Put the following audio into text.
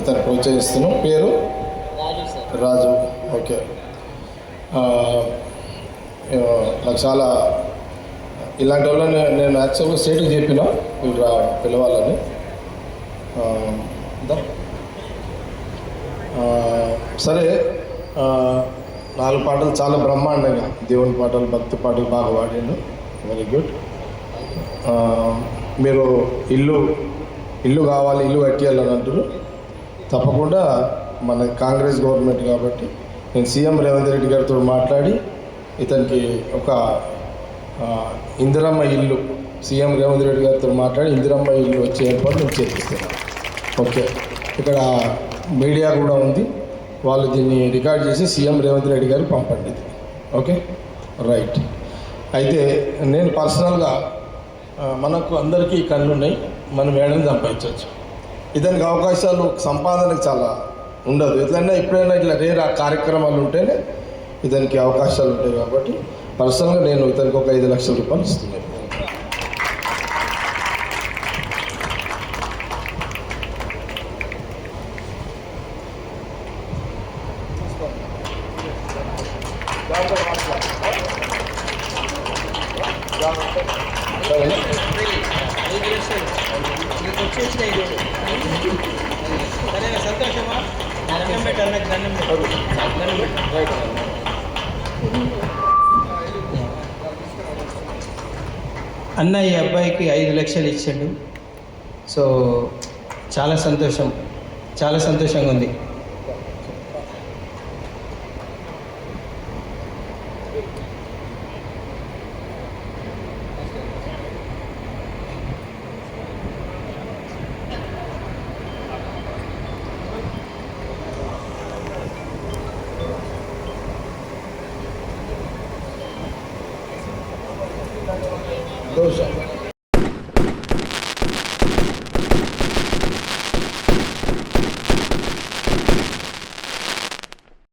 ఇతను ప్రోత్సహిస్తున్నాం. పేరు రాజు. ఓకే. నాకు చాలా ఇలాంటి వాళ్ళని నేను యాక్చువల్గా స్టేట్కి చెప్పిన వీళ్ళు పిలవాలని. సరే, 4 పాటలు చాలా బ్రహ్మాండంగా, దేవుని పాటలు, భక్తి పాటలు బాగా పాడాను. Very good. మీరు ఇల్లు కావాలి, ఇల్లు కట్టేయాలని అంటారు. తప్పకుండా మన కాంగ్రెస్ గవర్నమెంట్ కాబట్టి నేను సీఎం రేవంత్ రెడ్డి గారితో మాట్లాడి ఇతనికి ఒక ఇందిరమ్మ ఇల్లు, సీఎం రేవంత్ రెడ్డి గారితో మాట్లాడి ఇందిరమ్మ ఇల్లు వచ్చే ఏర్పాటు నేను చేపిస్తున్నాను. ఓకే. ఇక్కడ మీడియా కూడా ఉంది, వాళ్ళు దీన్ని రికార్డ్ చేసి సీఎం రేవంత్ రెడ్డి గారికి పంపండి. Okay, right. అయితే నేను పర్సనల్గా మనకు అందరికీ కళ్ళు ఉన్నాయి, మనం ఏడని సంపాదించవచ్చు. ఇతనికి అవకాశాలు సంపాదనకు చాలా ఉండదు. ఎప్పుడైనా ఇట్లా రేర్ కార్యక్రమాలు ఉంటేనే ఇతనికి అవకాశాలు ఉంటాయి. కాబట్టి పర్సనల్గా నేను ఇతనికి ఒక 5 లక్షల రూపాయలు ఇస్తున్నాను. అన్న ఈ అబ్బాయికి 5 లక్షలు ఇచ్చాడు. సో చాలా సంతోషంగా ఉంది. దోషం